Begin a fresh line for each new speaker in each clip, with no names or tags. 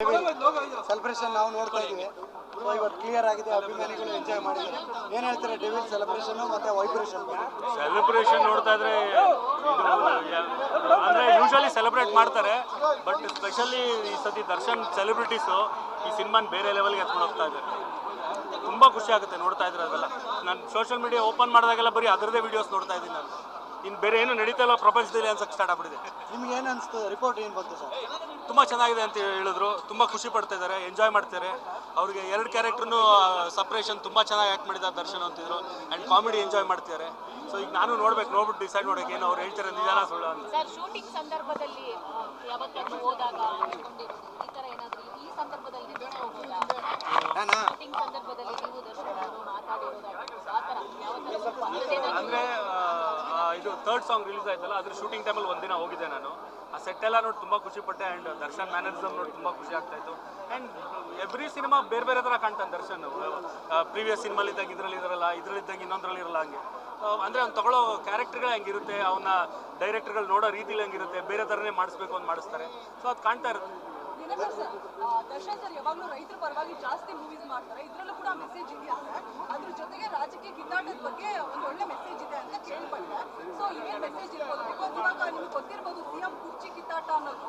Celebration ನಾವು ನೋಡ್ತಾ ಇದ್ದೀವಿ. ಸೊ ಇವತ್ತು ಕ್ಲಿಯರ್ ಆಗಿದೆ, ಅಭಿಮಾನಿಗಳು ಎಂಜಾಯ್ ಮಾಡಿದ್ದಾರೆ. ಏನು ಹೇಳ್ತಾರೆ ಡೆವಿಲ್ ಸೆಲೆಬ್ರೇಷನ್ ಮತ್ತೆ ವೈಬ್ರೇಷನ್?
ಸೆಲೆಬ್ರೇಷನ್ ನೋಡ್ತಾ ಇದ್ರೆ ಅಂದರೆ ಯೂಶಲಿ ಸೆಲೆಬ್ರೇಟ್ ಮಾಡ್ತಾರೆ, ಬಟ್ ಸ್ಪೆಷಲಿ ಈ ಸತಿ ದರ್ಶನ್ ಸೆಲೆಬ್ರಿಟೀಸು ಈ ಸಿನಿಮಾನ ಬೇರೆ ಲೆವೆಲ್ಗೆ ಎತ್ಕೊಂಡು ಹೋಗ್ತಾ ಇದ್ದಾರೆ. ತುಂಬ ಖುಷಿ ಆಗುತ್ತೆ ನೋಡ್ತಾ ಇದ್ರೆ ಅದೆಲ್ಲ. ನಾನು ಸೋಷಿಯಲ್ ಮೀಡಿಯಾ ಓಪನ್ ಮಾಡಿದಾಗೆಲ್ಲ ಬರೀ ಅದರದೇ ವೀಡಿಯೋಸ್ ನೋಡ್ತಾ ಇದ್ದೀನಿ ನಾನು. ಇನ್ನು ಬೇರೆ ಏನು ನಡೀತಾ ಇಲ್ಲ ಪ್ರಪಂಚದಲ್ಲಿ ಅನ್ಸಕ್ಕೆ ಸ್ಟಾರ್ಟ್ ಆಗ್ಬಿಟ್ಟಿದೆ.
ನಿಮ್ಗೆ ಏನು ಅನಿಸ್ತು? ರಿಪೋರ್ಟ್ ಏನು ಬಂತು ಸರ್?
ತುಂಬ ಚೆನ್ನಾಗಿದೆ ಅಂತ ಹೇಳಿದ್ರು. ತುಂಬ ಖುಷಿ ಪಡ್ತಾ ಇದ್ದಾರೆ, ಎಂಜಾಯ್ ಮಾಡ್ತಾರೆ. ಅವ್ರಿಗೆ ಎರಡು ಕ್ಯಾರೆಕ್ಟ್ರೂ ಸಪ್ರೇಷನ್ ತುಂಬ ಚೆನ್ನಾಗಿ ಆ್ಯಕ್ಟ್ ಮಾಡಿದ್ದಾರೆ ದರ್ಶನ್ ಅಂತಿದ್ರು. ಆ್ಯಂಡ್ ಕಾಮಿಡಿ ಎಂಜಾಯ್ ಮಾಡ್ತಿದ್ದಾರೆ. ಸೊ ಈಗ ನಾನು ನೋಡ್ಬಿಟ್ಟು ಡಿಸೈಡ್ ಮಾಡೋಕೆ ಏನು ಅವ್ರು ಹೇಳ್ತಾರೆ ನಿಜಾನ ಸುಳ್ಳು ಅಂತ.
ಸರ್, ಶೂಟಿಂಗ್ ಸಂದರ್ಭದಲ್ಲಿ ಯಾವತ್ತಾದ್ರೂ ಹೋದಾಗ ಈ ಥರ ಏನಾದರೂ ಈ ಸಂದರ್ಭದಲ್ಲಿ ಶೂಟಿಂಗ್ ಸಂದರ್ಭದಲ್ಲಿ ನೀವು ದರ್ಶನ್ ಅವರು ಮಾತಾಡಿರೋದಾಗ ಆ ಥರ ಯಾವತ್ತಾದ್ರೂ
ಅಂದರೆ ಇದು ಥರ್ಡ್ ಸಾಂಗ್ ರಿಲೀಸ್ ಆಯ್ತಲ್ಲ, ಅದ್ರ ಶೂಟಿಂಗ್ ಟೈಮಲ್ಲಿ ಒಂದಿನ ಹೋಗಿದ್ದೆ ನಾನು. ಆ ಸೆಟ್ ಎಲ್ಲ ನೋಡಿ ತುಂಬ ಖುಷಿ ಪಟ್ಟೆ. ಆ್ಯಂಡ್ ದರ್ಶನ್ ಮ್ಯಾನರಿಸಮ್ ನೋಡಿ ತುಂಬ ಖುಷಿ ಆಗ್ತಾಯಿತ್ತು. ಆ್ಯಂಡ್ ಎವ್ರಿ ಸಿನಿಮಾ ಬೇರೆ ಬೇರೆ ಥರ ಕಾಣ್ತಾನೆ ದರ್ಶನ್. ಪ್ರೀವಿಯಸ್ ಸಿನಿಮಾಲಿದ್ದಾಗ ಇದರಲ್ಲಿದ್ದಾಗ ಇನ್ನೊಂದರಲ್ಲಿ ಇರಲ್ಲ. ಹಂಗೆ ಅಂದರೆ ಅವ್ನು ತಗೊಳ್ಳೋ ಕ್ಯಾರೆಕ್ಟರ್ಗಳು ಹೆಂಗಿರುತ್ತೆ, ಅವನ ಡೈರೆಕ್ಟರ್ಗಳು ನೋಡೋ ರೀತಿಲಿ ಹೆಂಗಿರುತ್ತೆ, ಬೇರೆ ಥರನೇ ಮಾಡಿಸ್ಬೇಕು ಅಂತ ಮಾಡಿಸ್ತಾರೆ. ಸೊ ಅದು ಕಾಣ್ತಾ ಇರುತ್ತೆ.
ದರ್ಶನ್ ಸರ್ ಯಾವಾಗಲೂ ರೈತರ ಪರವಾಗಿ ಜಾಸ್ತಿ ಮೂವೀಸ್ ಮಾಡ್ತಾರೆ, ಇದರಲ್ಲೂ ಕೂಡ ಮೆಸೇಜ್ ಇದೆಯಾ ಸರ್? ಅದ್ರ ಜೊತೆಗೆ ರಾಜಕೀಯ ಕಿತ್ತಾಟದ ಬಗ್ಗೆ ಒಂದು ಒಳ್ಳೆ ಮೆಸೇಜ್ ಇದೆ ಅಂತ ಕೇಳ್ಪಟ್ಟೆ. ಸೊ ಇವೇನು ಮೆಸೇಜ್ ಇರ್ಬೋದು? ಬಿಕಾಸ್ ಇವಾಗ ನಿಮ್ಗೆ ಗೊತ್ತಿರ್ಬೋದು, ಸಿಎಂ ಕುರ್ಚಿ ಕಿತ್ತಾಟ ಅನ್ನೋದು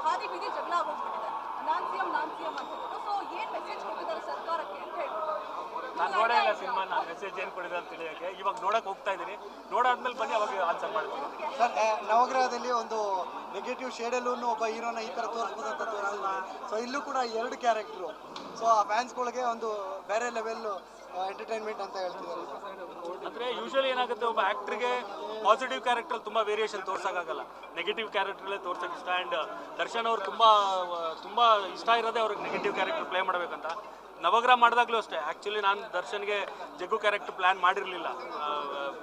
ಹಾದಿ ಬೀದಿ ಜಗಳ ಆಗೋಗ್ಬಿಟ್ಟಿದೆ. ನಾನ್ ಸಿಎಂ ಅಂತ ಹೇಳ್ಬಿಟ್ಟು. ಸೊ ಏನು ಮೆಸೇಜ್ ಕೊಟ್ಟಿದ್ದಾರೆ ಸರ್ಕಾರಕ್ಕೆ ಅಂತ ಹೇಳ್ಬಿಟ್ಟು.
ನಾನು ನೋಡೇ ಇಲ್ಲ ಸಿನಿಮಾ, ನಾನು ಮೆಸೇಜ್ ಏನು ಕೊಡಿದೆ ಅಂತ ತಿಳಿಯೋಕ್ಕೆ. ಇವಾಗ ನೋಡೋಕೆ ಹೋಗ್ತಾ ಇದ್ದೀನಿ. ನೋಡಾದ್ಮೇಲೆ ಬನ್ನಿ ಅವಾಗ ಆನ್ಸರ್ ಮಾಡ್ತೀನಿ.
ಸರ್, ನವಗ್ರಹದಲ್ಲಿ ಒಂದು ನೆಗೆಟಿವ್ ಶೇಡಲ್ಲೂ ಒಬ್ಬ ಹೀರೋನ ಈ ಥರ ತೋರಿಸ್ಬೋದು ಅಂತ ತೋರಿಸಿದ್ವಿ. ಸೊ ಇಲ್ಲೂ ಕೂಡ ಎರಡು ಕ್ಯಾರೆಕ್ಟ್ರು. ಸೊ ಆ ಫ್ಯಾನ್ಸ್ಗಳಿಗೆ ಒಂದು ಬೇರೆ ಲೆವೆಲ್ ಎಂಟರ್ಟೈನ್ಮೆಂಟ್ ಅಂತ ಹೇಳ್ತಿದ್ದಾರೆ.
ಅಂದರೆ ಯೂಶಲಿ ಏನಾಗುತ್ತೆ, ಒಬ್ಬ ಆ್ಯಕ್ಟ್ರಿಗೆ ಪಾಸಿಟಿವ್ ಕ್ಯಾರೆಕ್ಟ್ರಲ್ಲಿ ತುಂಬ ವೇರಿಯೇಷನ್ ತೋರ್ಸೋಕ್ಕಾಗಲ್ಲ, ನೆಗೆಟಿವ್ ಕ್ಯಾರೆಕ್ಟ್ರಲ್ಲೇ ತೋರ್ಸೋಕೆ ಇಷ್ಟ. ಆ್ಯಂಡ್ ದರ್ಶನ್ ಅವ್ರು ತುಂಬ ಇಷ್ಟ ಇರೋದೇ ಅವ್ರಿಗೆ ನೆಗೆಟಿವ್ ಕ್ಯಾರೆಕ್ಟರ್ ಪ್ಲೇ ಮಾಡಬೇಕಂತ. ನವಗ್ರಹ ಮಾಡಿದಾಗಲೂ ಅಷ್ಟೇ. ಆ್ಯಕ್ಚುಲಿ ನಾನು ದರ್ಶನ್ಗೆ ಜಗ್ಗು ಕ್ಯಾರೆಕ್ಟರ್ ಪ್ಲ್ಯಾನ್ ಮಾಡಿರಲಿಲ್ಲ,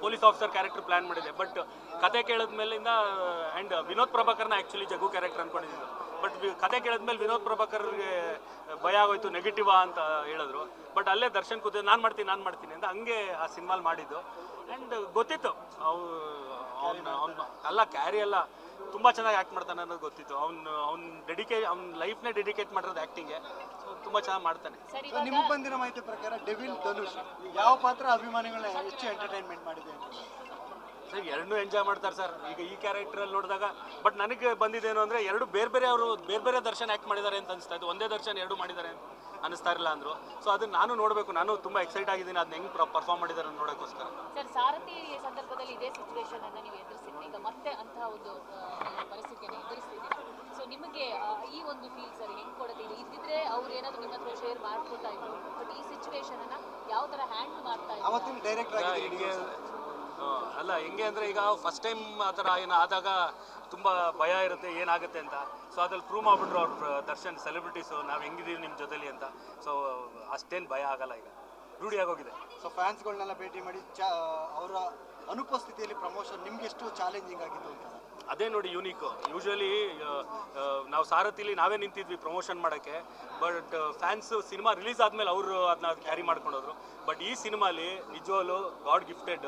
ಪೊಲೀಸ್ ಆಫೀಸರ್ ಕ್ಯಾರೆಕ್ಟರ್ ಪ್ಲ್ಯಾನ್ ಮಾಡಿದೆ. ಬಟ್ ಕತೆ ಕೇಳಿದ ಮೇಲಿಂದ ಆ್ಯಂಡ್ ವಿನೋದ್ ಪ್ರಭಾಕರ್ನ ಆ್ಯಕ್ಚುಲಿ ಜಗ್ಗು ಕ್ಯಾರೆಕ್ಟರ್ ಅಂದ್ಕೊಂಡಿದ್ದು. ಬಟ್ ಕತೆ ಕೇಳಿದ್ಮೇಲೆ ವಿನೋದ್ ಪ್ರಭಾಕರ್ಗೆ ಭಯ ಆಗೋಯ್ತು, ನೆಗೆಟಿವಾ ಅಂತ ಹೇಳಿದ್ರು. ಬಟ್ ಅಲ್ಲೇ ದರ್ಶನ್ ಕೂತು ನಾನು ಮಾಡ್ತೀನಿ ಅಂತ ಹಂಗೆ ಆ ಸಿನಿಮಾಲ್ ಮಾಡಿದ್ದು. ಆ್ಯಂಡ್ ಗೊತ್ತಿತ್ತು ಅಲ್ಲ ಕ್ಯಾರಿ ಎಲ್ಲ ತುಂಬ ಚೆನ್ನಾಗಿ ಆ್ಯಕ್ಟ್ ಮಾಡ್ತಾನೆ ಅನ್ನೋದು ಗೊತ್ತಿತ್ತು. ಅವ್ನ ಲೈಫ್ನೇ ಡೆಡಿಕೇಟ್ ಮಾಡಿರೋದು ಆ್ಯಕ್ಟಿಂಗೆ. ಸೊ ತುಂಬ ಚೆನ್ನಾಗಿ ಮಾಡ್ತಾನೆ.
ನಿಮ್ಗೆ ಬಂದಿರೋ ಮಾಹಿತಿ ಪ್ರಕಾರ ಡೆವಿಲ್ ಧನುಷ್ ಯಾವ ಪಾತ್ರ ಅಭಿಮಾನಿಗಳನ್ನ ಹೆಚ್ಚು ಎಂಟರ್ಟೈನ್ಮೆಂಟ್ ಮಾಡಿದೆ ಅಂತ?
ಸರ್, ಎರಡನ್ನೂ ಎಂಜಾಯ್ ಮಾಡ್ತಾರೆ ಸರ್. ಈಗ ಈ ಕ್ಯಾರೆಕ್ಟ್ರಲ್ಲಿ ನೋಡಿದಾಗ ಬಟ್ ನನಗೆ ಬಂದಿದ್ದೇನು ಅಂದರೆ ಎರಡು ಬೇರೆ ದರ್ಶನ್ ಆ್ಯಕ್ಟ್ ಮಾಡಿದ್ದಾರೆ ಅಂತ ಅನಿಸ್ತಾ ಇತ್ತು. ಒಂದೇ ದರ್ಶನ್ ಎರಡು ಮಾಡಿದ್ದಾರೆ ಅಂತ ಅನಿಸ್ತಾ ಇರಲಿಲ್ಲ ಅಂದರು. ಸೊ ಅದನ್ನು ನಾನು ನೋಡಬೇಕು. ನಾನು ತುಂಬ ಎಕ್ಸೈಟ್ ಆಗಿದ್ದೀನಿ ಅದನ್ನ ಹೆಂಗೆ ಪರ್ಫಾರ್ಮ್ ಮಾಡಿದ್ದಾರೆ ನೋಡೋಕ್ಕೋಸ್ಕರ.
ಸರ್, ಸಾರಥಿ ಸಂದರ್ಭದಲ್ಲಿ ಇದೇ ಸಿಚುವೇಶನ್ ಅನ್ನು ನೀವು ಎದುರಿಸಿದ್ರಿ, ಈಗ ಮತ್ತೆ ಅಂತಹ ಒಂದು ಪರಿಸ್ಥಿತಿಯನ್ನು ಎದುರಿಸ್ತಿದ್ದೀರಾ. ಸೊ ನಿಮಗೆ ಈ ಒಂದು ಫೀಲ್ ಸರ್ ಹೆಂಗೆ ಕೊಡ್ತೀರಿ? ಇದ್ದಿದ್ರೆ ಅವ್ರು ಏನಾದರೂ ನಿಮ್ಮ ಹತ್ರ ಶೇರ್ ಮಾಡ್ಕೊತಾ ಇದ್ರು, ಬಟ್ ಈ ಸಿಚುವೇಶನನ್ನು ಯಾವ ಥರ ಹ್ಯಾಂಡಲ್ ಮಾಡ್ತಾ ಇದ್ರು?
ಅವತ್ತಿನ ಡೈರೆಕ್ಟರ್
ಹೆಂಗೆ ಅಲ್ಲ ಹೆಂಗೆ ಅಂದರೆ ಈಗ ಫಸ್ಟ್ ಟೈಮ್ ಆ ಥರ ಏನು ಆದಾಗ ತುಂಬ ಭಯ ಇರುತ್ತೆ ಏನಾಗುತ್ತೆ ಅಂತ. ಸೊ ಅದ್ರಲ್ಲಿ ಪ್ರೂವ್ ಮಾಡಿಬಿಟ್ರು ಅವ್ರು ದರ್ಶನ್ ಸೆಲೆಬ್ರಿಟೀಸು ನಾವು ಹೆಂಗಿದ್ದೀವಿ ನಿಮ್ಮ ಜೊತೆಲಿ ಅಂತ. ಸೊ ಅಷ್ಟೇನು ಭಯ ಆಗಲ್ಲ, ಈಗ ರೂಢಿ ಆಗೋಗಿದೆ.
ಸೊ ಫ್ಯಾನ್ಸ್ಗಳನ್ನೆಲ್ಲ ಭೇಟಿ ಮಾಡಿ ಅವರ ಅನುಪಸ್ಥಿತಿಯಲ್ಲಿ ಪ್ರಮೋಷನ್ ನಿಮ್ಗೆ ಎಷ್ಟು ಚಾಲೆಂಜಿಂಗ್ ಆಗಿತ್ತು ಅಂತ?
ಅದೇ ನೋಡಿ ಯೂನಿಕ್. ಯೂಶ್ವಲಿ ನಾವು ಸಾರಥಿಲಿ ನಾವೇ ನಿಂತಿದ್ವಿ ಪ್ರಮೋಷನ್ ಮಾಡೋಕ್ಕೆ. ಬಟ್ ಫ್ಯಾನ್ಸು ಸಿನಿಮಾ ರಿಲೀಸ್ ಆದಮೇಲೆ ಅವರು ಅದನ್ನ ಕ್ಯಾರಿ ಮಾಡ್ಕೊಂಡೋದ್ರು. ಬಟ್ ಈ ಸಿನಿಮಾಲಿ ನಿಜವಾಗ್ಲೂ ಗಾಡ್ ಗಿಫ್ಟೆಡ್.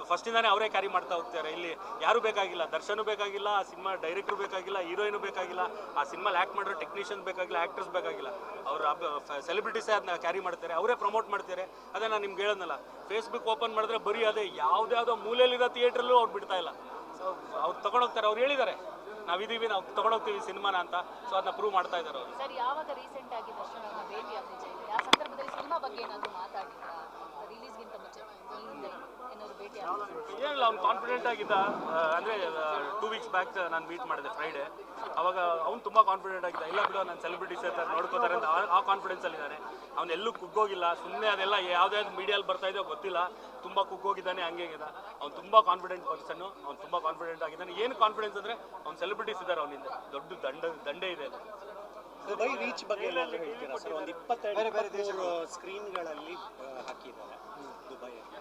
ಫಸ್ಟಿಂದಾನೇ ಅವರೇ ಕ್ಯಾರಿ ಮಾಡ್ತಾ ಹೋಗ್ತಾರೆ. ಇಲ್ಲಿ ಯಾರೂ ಬೇಕಾಗಿಲ್ಲ, ದರ್ಶನೂ ಬೇಕಾಗಿಲ್ಲ, ಆ ಸಿನಿಮಾ ಡೈರೆಕ್ಟ್ರು ಬೇಕಾಗಿಲ್ಲ, ಹೀರೋಯಿನು ಬೇಕಾಗಿಲ್ಲ, ಆ ಸಿನಿಮಾಲಿ ಆ್ಯಕ್ಟ್ ಮಾಡಿರೋ ಟೆಕ್ನಿಷಿಯನ್ಸ್ ಬೇಕಾಗಿಲ್ಲ, ಆ್ಯಕ್ಟರ್ಸ್ ಬೇಕಾಗಿಲ್ಲ. ಅವರು ಸೆಲೆಬ್ರಿಟೀಸೇ ಅದನ್ನ ಕ್ಯಾರಿ ಮಾಡ್ತಾರೆ, ಅವರೇ ಪ್ರಮೋಟ್ ಮಾಡ್ತಾರೆ. ಅದೇ ನಾನು ನಿಮ್ಗೆ ಹೇಳೋದಲ್ಲ, ಫೇಸ್ಬುಕ್ ಓಪನ್ ಮಾಡಿದ್ರೆ ಬರೀ ಅದೇ ಯಾವುದ್ಯಾವುದೋ ಮೂಲೆಯಲ್ಲಿರೋ ಥಿಯೇಟ್ರಲ್ಲೂ ಅವ್ರು ಬಿಡ್ತಾ ಇಲ್ಲ. ಸೊ ಅವ್ರು ತೊಗೊಂಡೋಗ್ತಾರೆ, ಅವ್ರು ಹೇಳಿದ್ದಾರೆ ನಾವಿದ್ದೀವಿ, ನಾವು ತೊಗೊಂಡೋಗ್ತೀವಿ ಸಿನಿಮಾನ ಅಂತ. ಸೊ ಅದನ್ನ ಪ್ರೂವ್ ಮಾಡ್ತಾ ಇದ್ದಾರೆ ಅವರು.
ಸರ್, ಯಾವಾಗ ರೀಸೆಂಟ್ ಆಗಿ ದರ್ಶನ್ ಅವ್ರನ್ನ ಭೇಟಿ ಆಗ್ತಿದೆ, ಆ ಸಂದರ್ಭದಲ್ಲಿ ಸಿನಿಮಾ ಬಗ್ಗೆ ಏನಾದರೂ ಮಾತಾಡಿದ್ರಾ? ರಿಲೀಸ್ಗಿಂತ ಮುಂಚೆ ಏನಾದ್ರು ಭೇಟಿ
ಏನಿಲ್ಲ, ಅವ್ನು ಕಾನ್ಫಿಡೆಂಟ್ ಆಗಿದ್ದ. ಅಂದರೆ 2 ವೀಕ್ಸ್ ಬ್ಯಾಕ್ ನಾನು ಮೀಟ್ ಮಾಡಿದೆ ಫ್ರೈಡೇ. ಅವಾಗ ಅವ್ನು ತುಂಬ ಕಾನ್ಫಿಡೆಂಟ್ ಆಗಿದ್ದ. ಇಲ್ಲ ಬಿಡು, ನನ್ನ ಸೆಲೆಬ್ರಿಟೀಸ್ ಇರ್ತಾರೆ ನೋಡ್ಕೋತಾರೆ ಅಂತ ಆ ಕಾನ್ಫಿಡೆನ್ಸಲ್ಲಿದ್ದಾನೆ. ಅವ್ನು ಎಲ್ಲೂ ಕುಗ್ಗೋಗಿಲ್ಲ. ಸುಮ್ಮನೆ ಅದೆಲ್ಲ ಯಾವುದ್ಯಾವ್ದು ಮೀಡಿಯಲ್ಲಿ ಬರ್ತಾ ಇದೆಯೋ ಗೊತ್ತಿಲ್ಲ, ತುಂಬ ಕುಗ್ಗೋಗಿದ್ದಾನೆ, ಹಂಗೆ ಆಗಿದೆ. ಅವ್ನು ತುಂಬ ಕಾನ್ಫಿಡೆಂಟ್ ಪರ್ಸನ್ನು. ಅವ್ನು ತುಂಬ ಕಾನ್ಫಿಡೆಂಟ್ ಆಗಿದ್ದಾನೆ. ಏನು ಕಾನ್ಫಿಡೆನ್ಸ್ ಅಂದರೆ ಅವ್ನು ಸೆಲೆಬ್ರಿಟೀಸ್ ಇದ್ದಾರೆ, ಅವನಿಂದ ದೊಡ್ಡ ದಂಡೆ ಇದೆ.
ದುಬೈ ರೀಚ್ ಬಗ್ಗೆ ಏನಾದರೂ ಹೇಳ್ತೀರಾ ಸರ್? ಒಂದು 22 ಸ್ಕ್ರೀನ್ಗಳಲ್ಲಿ ಹಾಕಿದ್ದಾರೆ ದುಬೈಯಲ್ಲಿ,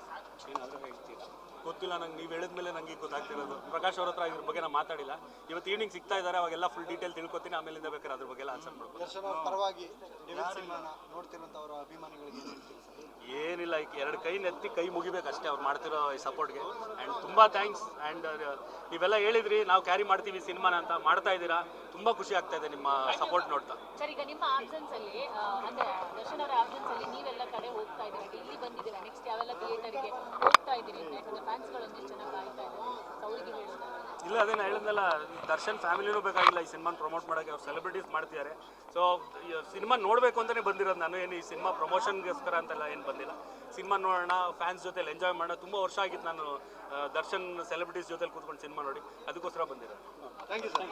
ಏನಾದರೂ ಹೇಳ್ತೀರಾ?
ಗೊತ್ತಿಲ್ಲ ನಂಗೆ, ನೀವು ಹೇಳಿದ್ಮೇಲೆ ನನಗೆ ಗೊತ್ತಾಗ್ತಿರೋದು. ಪ್ರಕಾಶ್ ಅವ್ರ ಹತ್ರ ಇದ್ರ ಬಗ್ಗೆ ನಾನು ಮಾತಾಡಿಲ್ಲ. ಇವತ್ತು ಈವ್ನಿಂಗ್ ಸಿಗ್ತಾ ಇದ್ದಾರೆ, ಅವಾಗೆಲ್ಲ ಫುಲ್ ಡೀಟೇಲ್ ತಿಳ್ಕೊತೀನಿ. ಆಮೇಲಿಂದ ಬೇಕಾದ್ರೆ ಅದ್ರ ಬಗ್ಗೆ ಎಲ್ಲ ಆನ್ಸರ್ ಮಾಡ್ಬೋದು.
ದರ್ಶನ್ ಅವ್ರ ಪರವಾಗಿ ಡೆವಿಲ್ ಸಿನಿಮಾನ ನೋಡ್ತಿರುವಂಥವ್ರ ಅಭಿಮಾನಿಗಳಿಗೆ
ಏನಿಲ್ಲ, ಈಗ 2 ಕೈ ನೆತ್ತಿ ಕೈ ಮುಗಿಬೇಕು ಅಷ್ಟೇ ಅವ್ರು ಮಾಡ್ತಿರೋ ಈ ಸಪೋರ್ಟ್ಗೆ. ಆ್ಯಂಡ್ ತುಂಬ ಥ್ಯಾಂಕ್ಸ್. ಆ್ಯಂಡ್ ನೀವೆಲ್ಲ ಹೇಳಿದ್ರಿ ನಾವು ಕ್ಯಾರಿ ಮಾಡ್ತೀವಿ ಸಿನಿಮಾನ ಅಂತ, ಮಾಡ್ತಾ ಇದ್ದೀರಾ. ತುಂಬ ಖುಷಿ ಆಗ್ತಾ ಇದೆ ನಿಮ್ಮ ಸಪೋರ್ಟ್ ನೋಡ್ತಾ.
ಸರ್, ಈಗ ನಿಮ್ಮ ಆಬ್ಸೆನ್ಸ್ ಅಲ್ಲಿ ಅಂದ್ರೆ ದರ್ಶನ್ ಅವರ ಆಬ್ಸೆನ್ಸ್ ಅಲ್ಲಿ ನೀವೆಲ್ಲ ಕಡೆ ಹೋಗ್ತಾ ಇದ್ದೀರಾ, ಇಲ್ಲಿ ಬಂದಿದ್ದೀರಾ, ನೆಕ್ಸ್ಟ್ ಯಾವೆಲ್ಲ ಥಿಯೇಟರ್ಗೆ ಹೋಗ್ತಾ ಇದ್ದೀರಿ ಅಂತ? ಯಾಕಂದ್ರೆ ಫ್ಯಾನ್ಸ್ಗಳು ಒಂದಿಷ್ಟು ಚೆನ್ನಾಗಿ ಕಾಯ್ತಾ ಇದ್ದಾರೆ, ಅವರಿಗೆ ಹೇಳೋದು.
ಇಲ್ಲ, ಅದೇ ನಾನು ಹೇಳಿದ್ನಲ್ಲ, ದರ್ಶನ್ ಫ್ಯಾಮಿಲಿನೂ ಬೇಕಾಗಿಲ್ಲ ಈ ಸಿನಿಮಾನ ಪ್ರಮೋಟ್ ಮಾಡೋಕ್ಕೆ. ಅವ್ರು ಸೆಲೆಬ್ರಿಟೀಸ್ ಮಾಡ್ತಿದ್ದಾರೆ. ಸೊ ಸಿನಿಮಾ ನೋಡಬೇಕು ಅಂತಲೇ ಬಂದಿರೋದು ನಾನು. ಏನು ಈ ಸಿನಿಮಾ ಪ್ರಮೋಷನ್ಗೋಸ್ಕರ ಅಂತೆಲ್ಲ ಏನು ಬಂದಿಲ್ಲ. ಸಿನಿಮಾ ನೋಡೋಣ, ಫ್ಯಾನ್ಸ್ ಜೊತೆಲಿ ಎಂಜಾಯ್ ಮಾಡೋಣ. ತುಂಬ ವರ್ಷ ಆಗಿತ್ತು ನಾನು ದರ್ಶನ್ ಸೆಲೆಬ್ರಿಟೀಸ್ ಜೊತೆಲಿ ಕೂತ್ಕೊಂಡು ಸಿನಿಮಾ ನೋಡಿ, ಅದಕ್ಕೋಸ್ಕರ ಬಂದಿರೋದು.
Thank you sir.